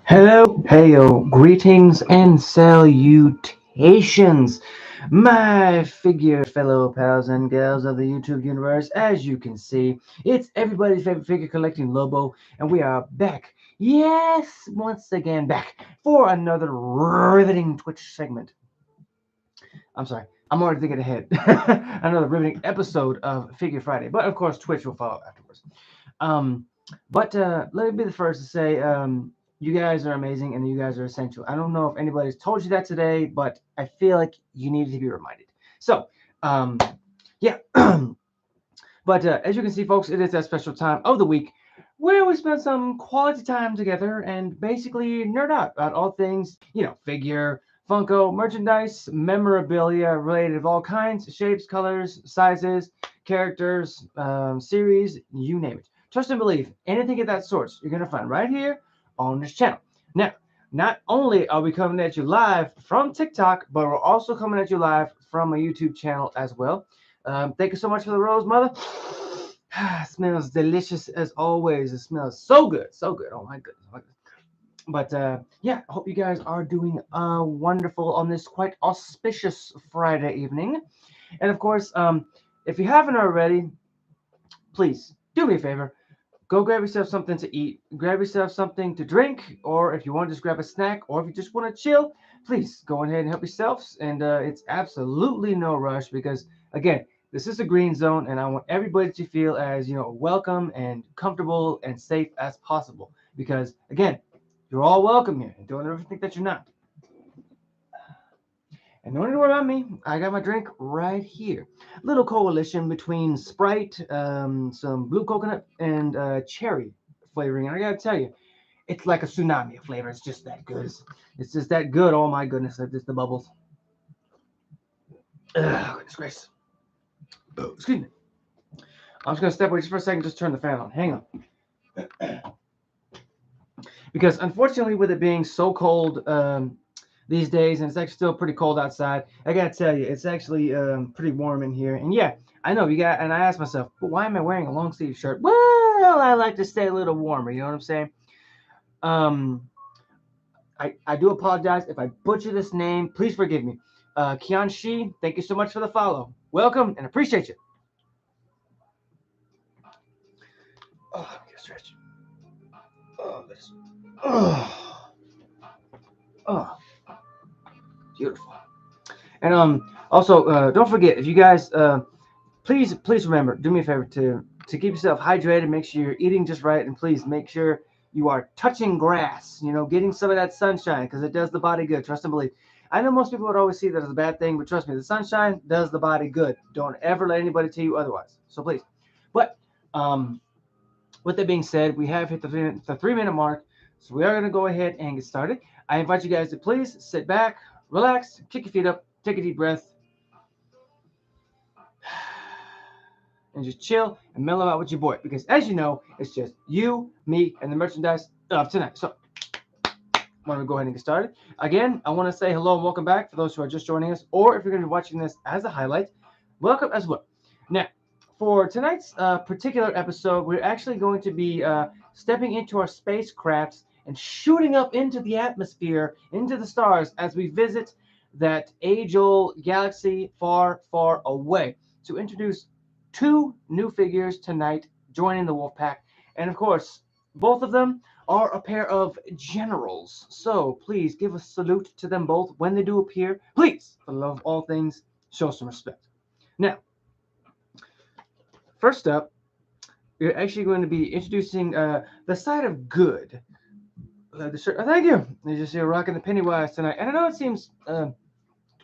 Hello, heyo, greetings and salutations, my figure fellow pals and gals of the YouTube universe. As you can see, it's everybody's favorite figure collecting Lobo, and we are back, yes, once again back for another riveting Twitch segment. I'm sorry, I'm already thinking ahead. Another riveting episode of Figure Friday, but of course, Twitch will follow afterwards. Um, but let me be the first to say, you guys are amazing and you guys are essential. I don't know if anybody's told you that today, but I feel like you needed to be reminded. So, um, yeah. But as you can see, folks, it is that special time of the week where we spend some quality time together and basically nerd out about all things, figure, Funko, merchandise, memorabilia related of all kinds, shapes, colors, sizes, characters, series, you name it. Trust and believe, anything of that sort you're going to find right here on this channel. Now, not only are we coming at you live from TikTok, but we're also coming at you live from a YouTube channel as well. Thank you so much for the rose, mother. Smells delicious as always. It smells so good, so good. Oh my goodness. Oh my goodness. But yeah, I hope you guys are doing wonderful on this quite auspicious Friday evening. And of course, if you haven't already, please do me a favor. Go grab yourself something to eat, grab yourself something to drink, or if you want to just grab a snack, or if you just want to chill, please go ahead and help yourselves. And it's absolutely no rush because, again, this is a green zone, and I want everybody to feel as welcome and comfortable and safe as possible. Because again, you're all welcome here, and don't ever think that you're not. And don't worry about me. I got my drink right here. Little coalition between Sprite, some blue coconut, and cherry flavoring. And I gotta tell you, it's like a tsunami of flavor. It's just that good. It's just that good. Oh my goodness, that's just the bubbles. Goodness gracious. Oh, excuse me. I'm just gonna step away just for a second. Just turn the fan on. Hang on. Because unfortunately, with it being so cold these days, and it's actually still pretty cold outside, I gotta tell you, it's actually pretty warm in here. And yeah, I know you got. And I asked myself, but why am I wearing a long sleeve shirt? Well, I like to stay a little warmer. You know what I'm saying? Um, I do apologize if I butcher this name. Please forgive me. Kian Shi, thank you so much for the follow. Welcome and appreciate you. Oh, let me get a stretch. Oh, this. Oh, oh, beautiful. And also don't forget if you guys please remember, do me a favor to keep yourself hydrated, make sure you're eating just right, and please make sure you are touching grass, getting some of that sunshine because it does the body good. Trust and believe. I know most people would always see that as a bad thing, but trust me, the sunshine does the body good. Don't ever let anybody tell you otherwise. So please. But um, with that being said, we have hit the 3 minute mark, so we are going to go ahead and get started. I invite you guys to please sit back, relax, kick your feet up, take a deep breath, and just chill and mellow out with your boy. Because as you know, it's just you, me, and the merchandise of tonight. So why don't we go ahead and get started? Again, I want to say hello and welcome back for those who are just joining us, or if you're going to be watching this as a highlight, welcome as well. Now, for tonight's particular episode, we're actually going to be stepping into our spacecrafts and shooting up into the atmosphere, into the stars, as we visit that age-old galaxy far, far away to introduce two new figures tonight joining the Wolfpack. And of course, both of them are a pair of generals. So please give a salute to them both when they do appear. Please, for the love of all things, show some respect. Now, first up, we're actually going to be introducing the side of good. The shirt. Thank you. You just see rocking the Pennywise tonight, and I know it seems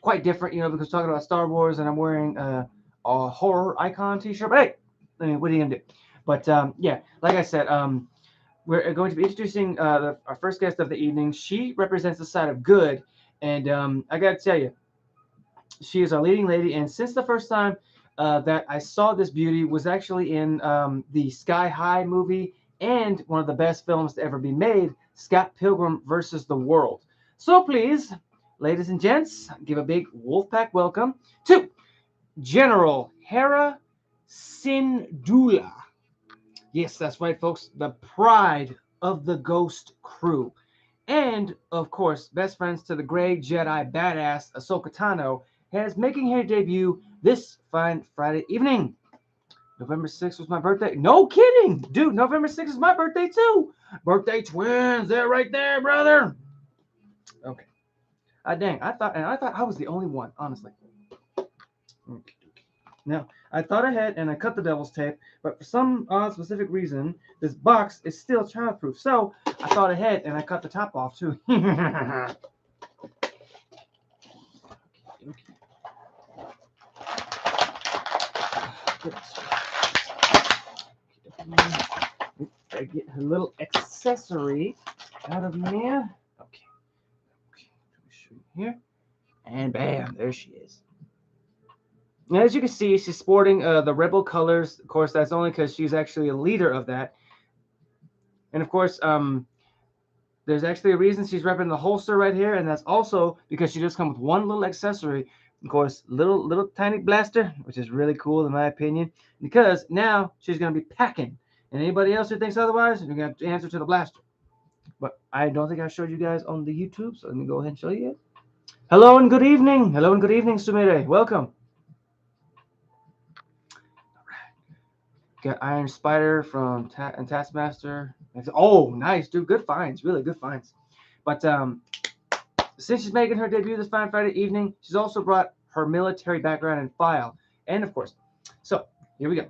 quite different, because we're talking about Star Wars, and I'm wearing a horror icon T-shirt. But hey, I mean, what are you gonna do? But yeah, like I said, we're going to be introducing our first guest of the evening. She represents the side of good, and I gotta tell you, she is our leading lady. And since the first time that I saw this beauty was actually in the Sky High movie and one of the best films to ever be made, Scott Pilgrim versus the World. So please, ladies and gents, give a big Wolfpack welcome to General Hera Syndulla. Yes, that's right, folks. The pride of the Ghost crew. And, of course, best friends to the Grey Jedi badass Ahsoka Tano has making her debut this fine Friday evening. November 6th was my birthday. No kidding! Dude, November 6th is my birthday too! Birthday twins! They're right there, brother! Okay. Dang, I thought I was the only one, honestly. Okay. Now, I thought ahead and I cut the devil's tape, but for some odd specific reason, this box is still childproof. So I thought ahead and I cut the top off too. I get her little accessory out of here. Okay. Let me show you here. And bam, there she is. Now, as you can see, she's sporting the rebel colors. Of course, that's only because she's actually a leader of that. And of course, there's actually a reason she's repping the holster right here, and that's also because she just comes with one little accessory. Of course, little tiny blaster, which is really cool in my opinion, because now she's gonna be packing. And anybody else who thinks otherwise, you're gonna have to answer to the blaster. But I don't think I showed you guys on the YouTube, so let me go ahead and show you it. Hello and good evening. Hello and good evening, Sumire. Welcome. Got Iron Spider from and Taskmaster. Oh, nice, dude. Good finds. Really good finds. But since she's making her debut this fine Friday evening, she's also brought her military background and file. And of course, so here we go.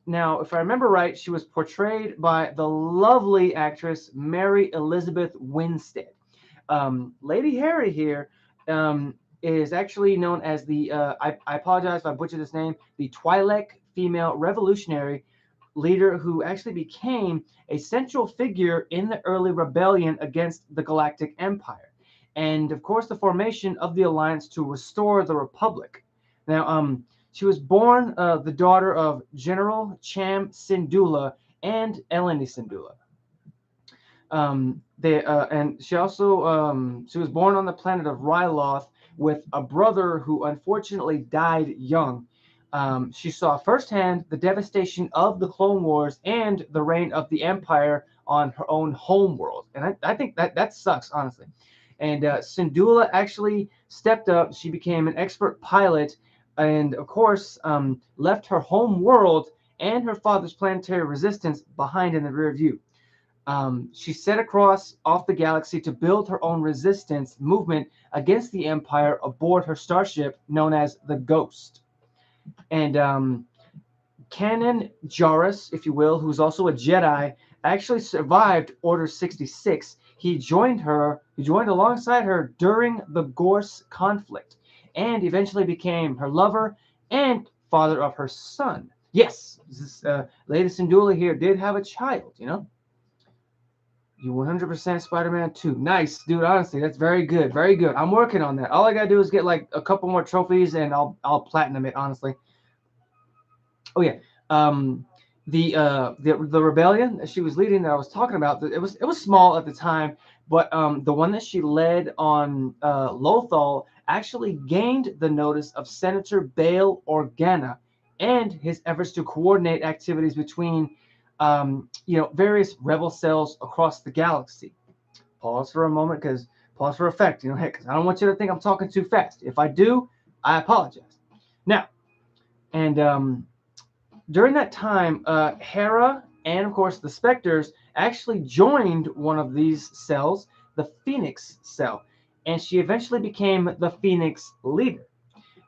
Now, if I remember right, she was portrayed by the lovely actress Mary Elizabeth Winstead. Lady Harry here is actually known as the, I apologize if I butchered this name, the Twi'lek female revolutionary leader who actually became a central figure in the early rebellion against the Galactic Empire. And of course, the formation of the Alliance to restore the Republic. Now, she was born the daughter of General Cham Syndulla and Eleni Syndulla. And she also she was born on the planet of Ryloth with a brother who unfortunately died young. She saw firsthand the devastation of the Clone Wars and the reign of the Empire on her own home world, and I think that sucks honestly. And Syndulla actually stepped up. She became an expert pilot, and of course left her home world and her father's planetary resistance behind in the rear view. She set across off the galaxy to build her own resistance movement against the Empire aboard her starship known as the Ghost. And Kanan Jarrus, if you will, who's also a Jedi, actually survived Order 66. He joined alongside her during the Gorse conflict, and eventually became her lover and father of her son. Yes, this Lady Syndulla here did have a child, you know. You 100% Spider-Man 2. Nice, dude. Honestly, that's very good. Very good. I'm working on that. All I gotta do is get like a couple more trophies, and I'll platinum it. Honestly. Oh yeah. The rebellion that she was leading that I was talking about. It was small at the time, but the one that she led on Lothal actually gained the notice of Senator Bail Organa and his efforts to coordinate activities between various rebel cells across the galaxy. Pause for a moment, because pause for effect. Heck, 'cause I don't want you to think I'm talking too fast. If I do, I apologize. Now, and during that time, Hera and of course the Spectres actually joined one of these cells, the Phoenix cell, and she eventually became the Phoenix leader.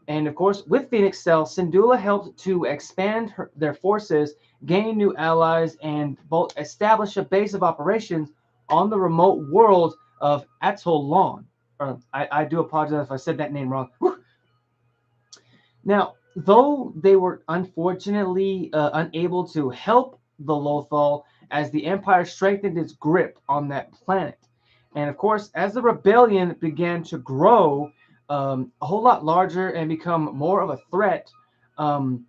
And of course, with Phoenix Cell, Syndulla helped to expand their forces, gain new allies, and both establish a base of operations on the remote world of Atollan. I do apologize if I said that name wrong. Now, though they were unfortunately unable to help the Lothal as the Empire strengthened its grip on that planet. And of course, as the rebellion began to grow a whole lot larger and become more of a threat, um,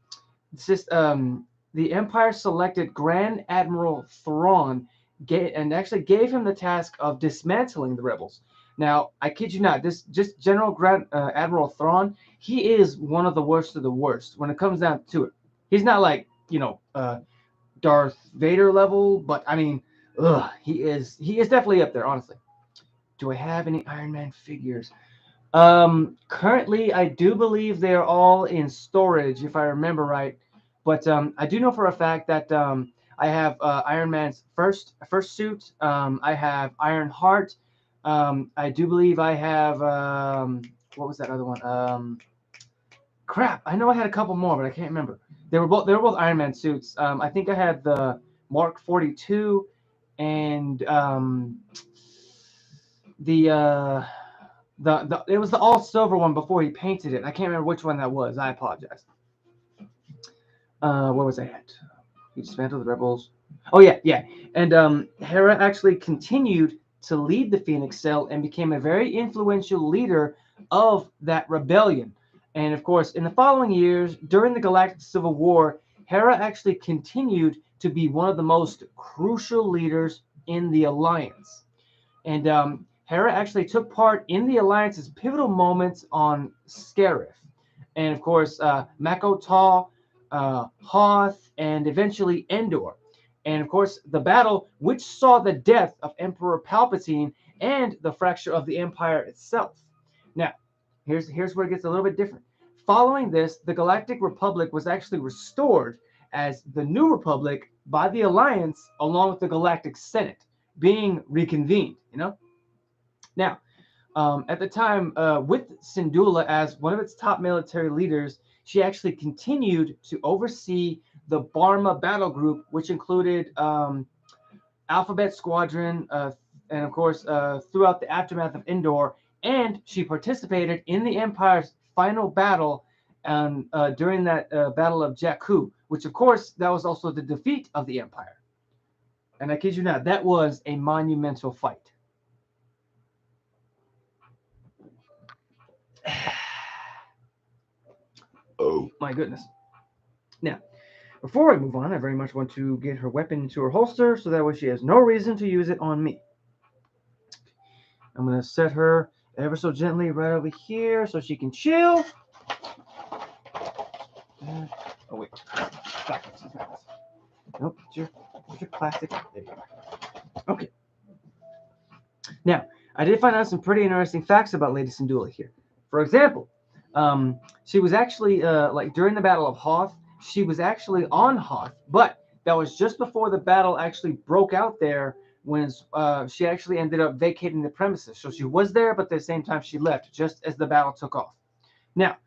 the Empire selected Grand Admiral Thrawn and actually gave him the task of dismantling the rebels. Now, I kid you not, this just General Grand Admiral Thrawn, he is one of the worst of the worst when it comes down to it. He's not like Darth Vader level, but I mean, Ugh, he is definitely up there, honestly. Do I have any Iron Man figures? Currently, I do believe they are all in storage, if I remember right. But I do know for a fact that I have Iron Man's first suit. I have Iron Heart. I do believe I have what was that other one? Crap, I know I had a couple more, but I can't remember. They were both Iron Man suits. I think I had the Mark 42 and the the it was the all silver one before he painted it. I can't remember which one that was. I apologize. Where was I at? He dismantled the rebels. Oh yeah, yeah. And Hera actually continued to lead the Phoenix Cell and became a very influential leader of that rebellion. And of course, in the following years, during the Galactic Civil War, Hera actually continued to be one of the most crucial leaders in the Alliance. And Hera actually took part in the Alliance's pivotal moments on Scarif. And of course, Mako Ta, Hoth, and eventually Endor. And of course, the battle which saw the death of Emperor Palpatine and the fracture of the Empire itself. Now, here's where it gets a little bit different. Following this, the Galactic Republic was actually restored as the New Republic by the Alliance along with the Galactic Senate being reconvened, you know? Now, at the time, with Syndulla as one of its top military leaders, she actually continued to oversee the Barma battle group, which included Alphabet Squadron, and of course, throughout the aftermath of Endor, and she participated in the Empire's final battle during that Battle of Jakku, which, of course, that was also the defeat of the Empire. And I kid you not, that was a monumental fight. Oh my goodness. Now, before I move on, I very much want to get her weapon into her holster so that way she has no reason to use it on me. I'm going to set her ever so gently right over here so she can chill. Oh, wait. Backwards. Nope. It's your plastic. There you go. Okay. Now, I did find out some pretty interesting facts about Lady Syndulla here. For example, she was actually, like during the Battle of Hoth, she was actually on Hoth, but that was just before the battle actually broke out there when she actually ended up vacating the premises. So she was there, but at the same time she left just as the battle took off. Now,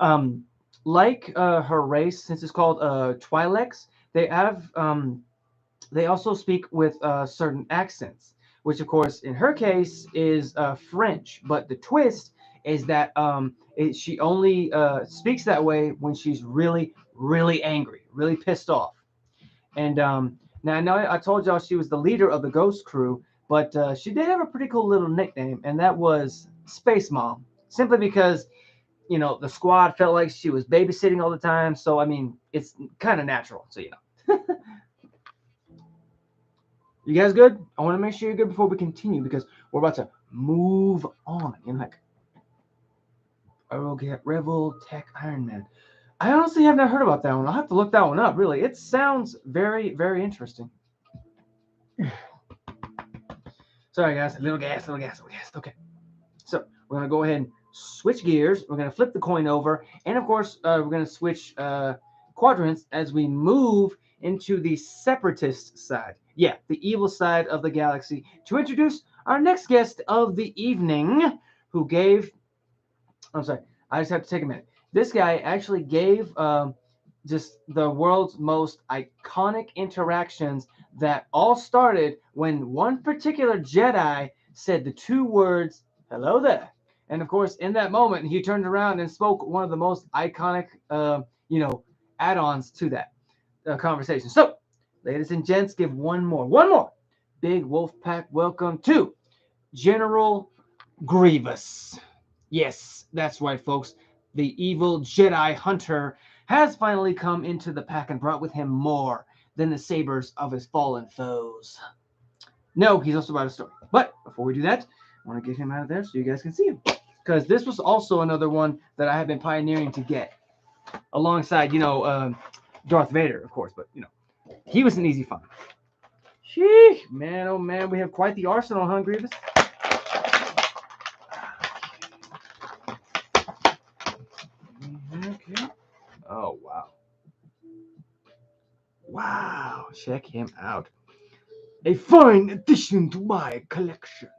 um, like her race, since it's called Twi'leks, they also speak with certain accents, which of course in her case is French. But the twist is that she only speaks that way when she's really, really angry, really pissed off. And now I know I told y'all she was the leader of the Ghost Crew, but she did have a pretty cool little nickname, and that was Space Mom, simply because the squad felt like she was babysitting all the time. So I mean, it's kind of natural. So you guys good? I want to make sure you're good before we continue because we're about to move on. Like Revel Tech Iron Man. I honestly have not heard about that one. I'll have to look that one up. Really, it sounds very, very interesting. Sorry, guys. A little gas, little gas, little gas. Okay. So we're gonna go ahead and switch gears. We're gonna flip the coin over, and of course, we're gonna switch quadrants as we move into the separatist side. Yeah, the evil side of the galaxy. To introduce our next guest of the evening, who gave. I'm sorry. I just have to take a minute. This guy actually gave just the world's most iconic interactions that all started when one particular Jedi said the two words, "Hello there." And of course, in that moment, he turned around and spoke one of the most iconic, add-ons to that conversation. So, ladies and gents, give one more big wolf pack welcome to General Grievous. Yes, that's right, folks. The evil Jedi Hunter has finally come into the pack and brought with him more than the sabers of his fallen foes. No, he's also brought a story. But before we do that, I want to get him out of there so you guys can see him. Because this was also another one that I have been pioneering to get. Alongside, Darth Vader, of course. But, he was an easy find. Sheesh, man, oh man, we have quite the arsenal, huh, Grievous? Okay. Oh wow, wow! Check him out. A fine addition to my collection.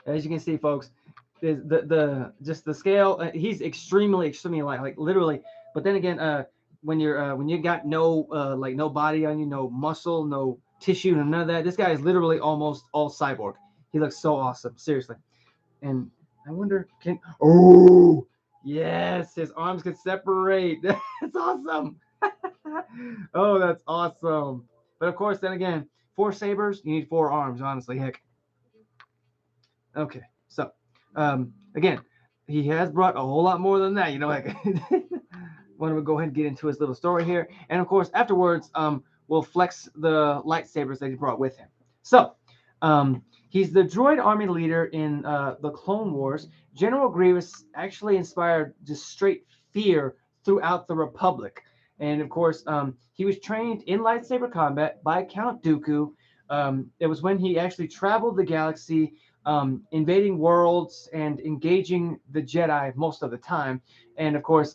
As you can see, folks, the just the scale. He's extremely light, like literally. But then again, when you got no like no body on you, no muscle, no tissue, none of that. This guy is literally almost all cyborg. He looks so awesome, seriously. And I wonder, can yes, his arms can separate. That's awesome. Oh, that's awesome. But of course, then again, four sabers, you need four arms. Honestly, heck. Okay, so again, he has brought a whole lot more than that. You know, like want to go ahead and get into his little story here, and of course, afterwards, we'll flex the lightsabers that he brought with him. So, he's the droid army leader in the Clone Wars. General Grievous actually inspired just straight fear throughout the Republic, and of course, he was trained in lightsaber combat by Count Dooku. It was when he actually traveled the galaxy, invading worlds and engaging the Jedi most of the time. And of course,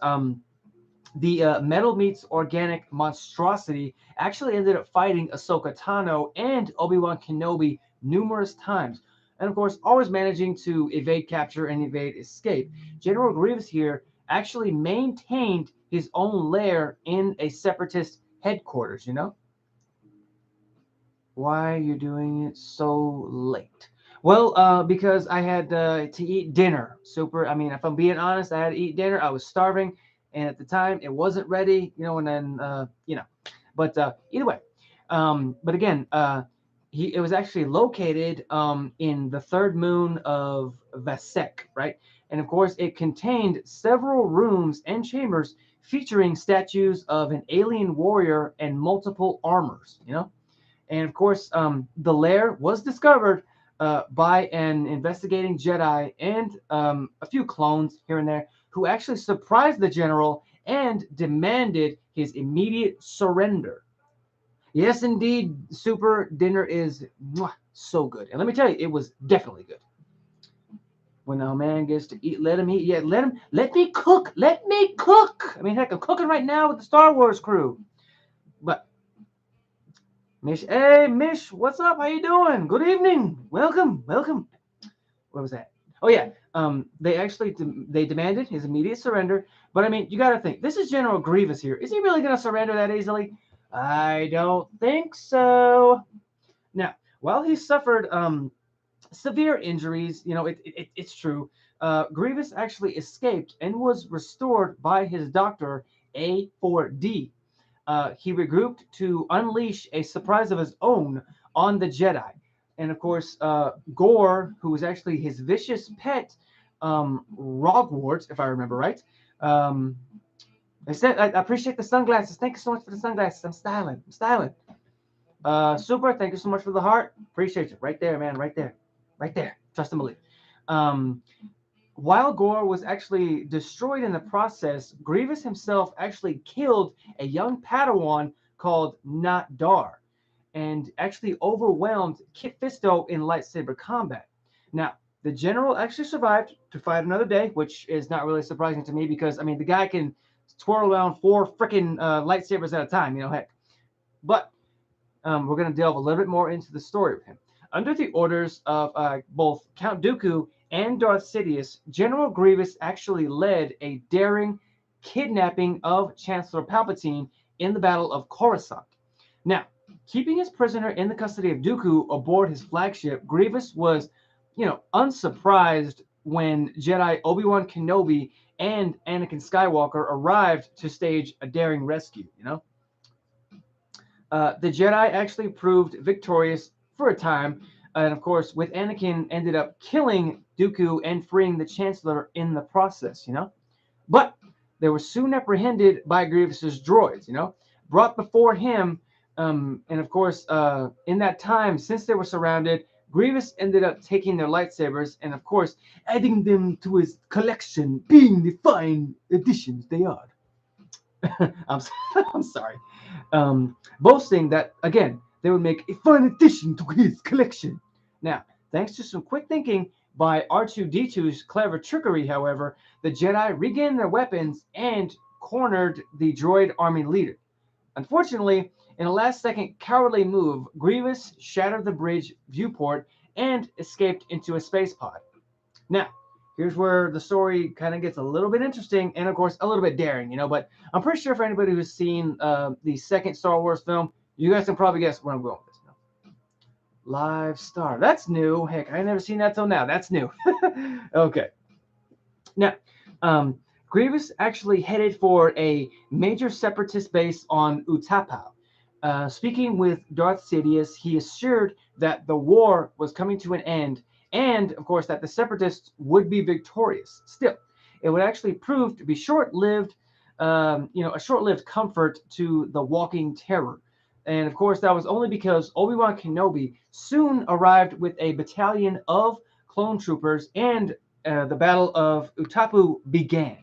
the metal meets organic monstrosity actually ended up fighting Ahsoka Tano and Obi-Wan Kenobi numerous times. And of course, always managing to evade capture and evade escape. General Grievous here actually maintained his own lair in a separatist headquarters, you know? Why are you doing it so late? Well, because I had to eat dinner. Super. I mean, if I'm being honest, I had to eat dinner. I was starving, and at the time, it wasn't ready. You know, and then but either way. But again, it was actually located in the third moon of Vasek, right? And of course, it contained several rooms and chambers featuring statues of an alien warrior and multiple armors. You know. And of course, the lair was discovered by an investigating Jedi and a few clones here and there who actually surprised the general and demanded his immediate surrender. Yes, indeed, Super Dinner is so good. And let me tell you, it was definitely good. When a man gets to eat, let him eat. Yeah, let me cook. Let me cook. I mean, heck, I'm cooking right now with the Star Wars crew. But Mish, hey Mish, what's up? How you doing? Good evening. Welcome, welcome. What was that? Oh yeah. They actually they demanded his immediate surrender. But I mean, you got to think this is General Grievous here. Is he really going to surrender that easily? I don't think so. Now, while he suffered severe injuries, you know, it's true. Grievous actually escaped and was restored by his doctor A4D. He regrouped to unleash a surprise of his own on the Jedi. And of course, Gore, who was actually his vicious pet, Rogwart, if I remember right. Um, I said, I appreciate the sunglasses. Thank you so much for the sunglasses. I'm styling. I'm styling. Super. Thank you so much for the heart. Appreciate you. Right there, man. Right there. Right there. Trust and believe. Um, while Gore was actually destroyed in the process, Grievous himself actually killed a young Padawan called Not Dar and actually overwhelmed Kit Fisto in lightsaber combat. Now, the general actually survived to fight another day, which is not really surprising to me because, I mean, the guy can twirl around four freaking lightsabers at a time, you know, heck. But we're going to delve a little bit more into the story with him. Under the orders of both Count Dooku and Darth Sidious, General Grievous actually led a daring kidnapping of Chancellor Palpatine in the Battle of Coruscant. Now, keeping his prisoner in the custody of Dooku aboard his flagship, Grievous was, you know, unsurprised when Jedi Obi-Wan Kenobi and Anakin Skywalker arrived to stage a daring rescue, you know? The Jedi actually proved victorious for a time, and of course, with Anakin ended up killing Dooku and freeing the Chancellor in the process, you know. But they were soon apprehended by Grievous's droids, you know, brought before him, and of course, in that time, since they were surrounded, Grievous ended up taking their lightsabers and, of course, adding them to his collection, being the fine additions they are. I'm, I'm sorry. boasting that, again, they would make a fun addition to his collection. Now, thanks to some quick thinking by R2D2's clever trickery, however, the Jedi regained their weapons and cornered the droid army leader. Unfortunately, in a last second cowardly move, Grievous shattered the bridge viewport and escaped into a space pod. Now, here's where the story kind of gets a little bit interesting and, of course, a little bit daring, But I'm pretty sure for anybody who's seen the second Star Wars film, you guys can probably guess where I'm going with this. Live Star. That's new. Heck, I never seen that till now. That's new. Okay. Now, um, Grievous actually headed for a major separatist base on Utapau. Speaking with Darth Sidious, he assured that the war was coming to an end and, of course, that the separatists would be victorious. Still, it would actually prove to be short-lived, a short-lived comfort to the walking terror. And of course, that was only because Obi-Wan Kenobi soon arrived with a battalion of clone troopers, and the Battle of Utapu began.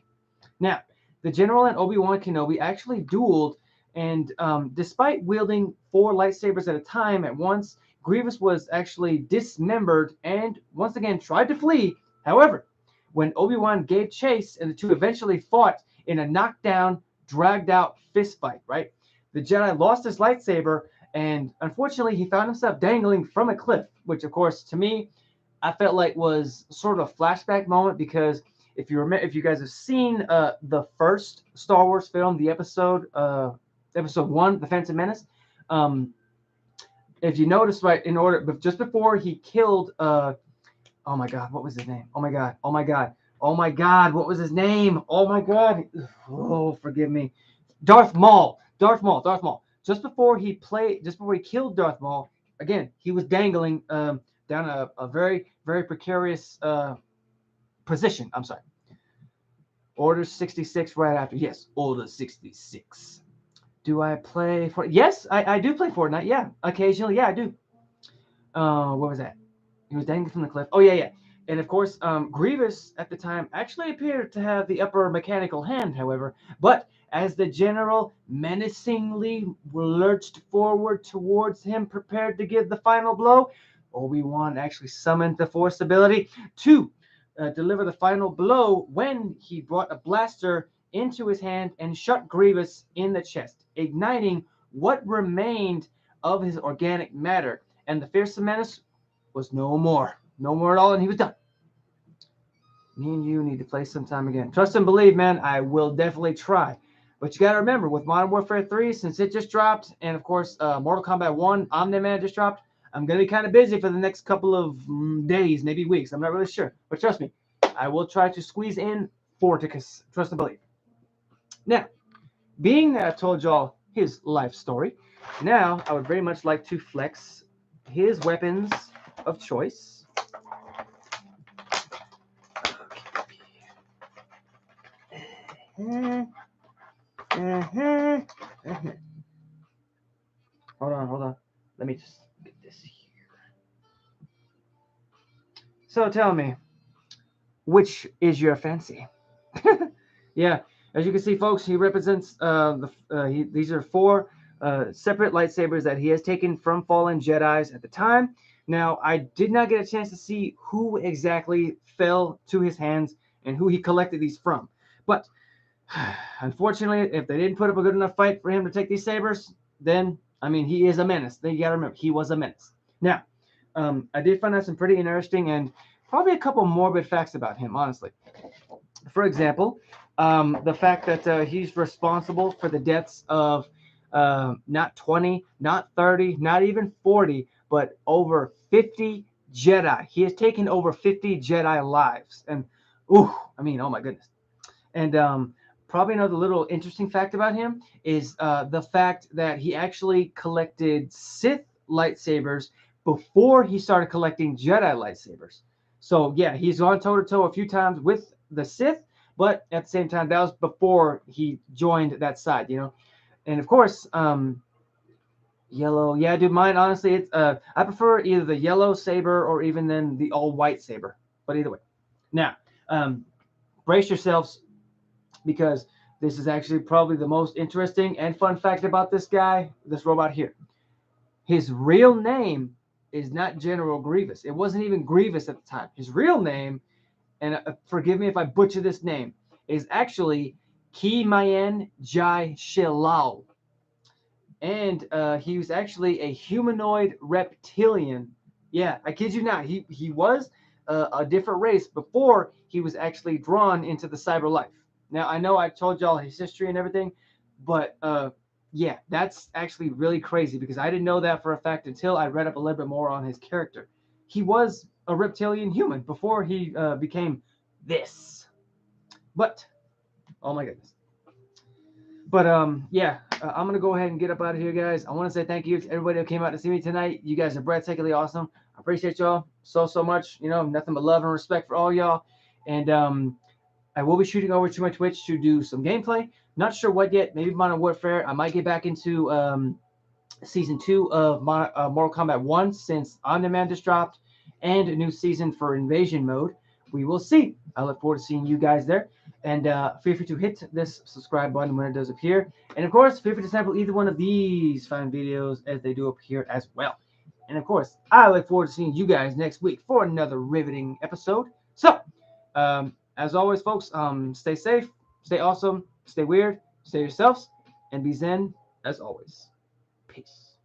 Now, the general and Obi-Wan Kenobi actually dueled, and despite wielding 4 lightsabers at a time at once, Grievous was actually dismembered and once again tried to flee. However, when Obi-Wan gave chase and the two eventually fought in a knockdown, dragged out fistfight, right? The Jedi lost his lightsaber, and unfortunately, he found himself dangling from a cliff, which, of course, to me, I felt like was sort of a flashback moment because if you remember, if you guys have seen the first Star Wars film, the episode 1, The Phantom Menace, um, if you notice, right, in order, but just before he killed, oh my God, what was his name? Oh my God, oh my God, oh my God, what was his name? Oh my God, oh, forgive me, Darth Maul, Darth Maul, Darth Maul. Just before he killed Darth Maul, again, he was dangling down a very, very precarious position. I'm sorry. Order 66 right after. Yes, Order 66. Do I play for? Yes, I do play Fortnite. Yeah, occasionally. Yeah, I do. What was that? He was dangling from the cliff. Oh yeah, yeah. And of course, Grievous at the time actually appeared to have the upper mechanical hand, however. But as the general menacingly lurched forward towards him, prepared to give the final blow, Obi-Wan actually summoned the Force ability to deliver the final blow when he brought a blaster into his hand and shot Grievous in the chest, igniting what remained of his organic matter. And the fearsome menace was no more. No more at all, and he was done. Me and you need to play sometime again. Trust and believe, man. I will definitely try. But you got to remember, with Modern Warfare 3, since it just dropped, and of course, Mortal Kombat 1, Omni-Man just dropped, I'm going to be kind of busy for the next couple of days, maybe weeks. I'm not really sure. But trust me, I will try to squeeze in Forticus. Trust and believe. Now, being that I told y'all his life story, now I would very much like to flex his weapons of choice. Hold on. Let me just get this here. So tell me, which is your fancy? Yeah, as you can see, folks, he represents these are 4 separate lightsabers that he has taken from fallen Jedi's at the time. Now, I did not get a chance to see who exactly fell to his hands and who he collected these from. But unfortunately, if they didn't put up a good enough fight for him to take these sabers, then, I mean, he is a menace. Then you got to remember, he was a menace. Now, I did find out some pretty interesting and probably a couple morbid facts about him, honestly. For example, the fact that he's responsible for the deaths of not 20, not 30, not even 40, but over 50 Jedi. He has taken over 50 Jedi lives. And, ooh, I mean, oh my goodness. And probably another little interesting fact about him is the fact that he actually collected Sith lightsabers before he started collecting Jedi lightsabers. So, yeah, he's gone toe to toe a few times with the Sith, but at the same time, that was before he joined that side, And of course, yellow. Yeah, dude, mine, honestly, it's I prefer either the yellow saber or even then the all white saber. But either way. Now, brace yourselves because This is actually probably the most interesting and fun fact about this guy, this robot here. His real name is not General Grievous. It wasn't even Grievous at the time. His real name, and forgive me if I butcher this name, is actually Ki Mayen Jai Shilao. And he was actually a humanoid reptilian. Yeah, I kid you not. He was a different race before he was actually drawn into the cyber life. Now I know I told y'all his history and everything, but yeah, that's actually really crazy because I didn't know that for a fact until I read up a little bit more on his character. He was a reptilian human before he became this. But oh my goodness. But yeah, I'm gonna go ahead and get up out of here, guys. I want to say thank you to everybody who came out to see me tonight. You guys are breathtakingly awesome. I appreciate y'all so much. You know, nothing but love and respect for all y'all. And I will be shooting over to my Twitch to do some gameplay. Not sure what yet. Maybe Modern Warfare. I might get back into season 2 of Mortal Kombat 1 since On Demand just dropped, and a new season for Invasion Mode. We will see. I look forward to seeing you guys there. And feel free to hit this subscribe button when it does appear. And of course, feel free to sample either one of these fine videos as they do appear as well. And of course, I look forward to seeing you guys next week for another riveting episode. So, as always, folks, stay safe, stay awesome, stay weird, stay yourselves, and be zen as always. Peace.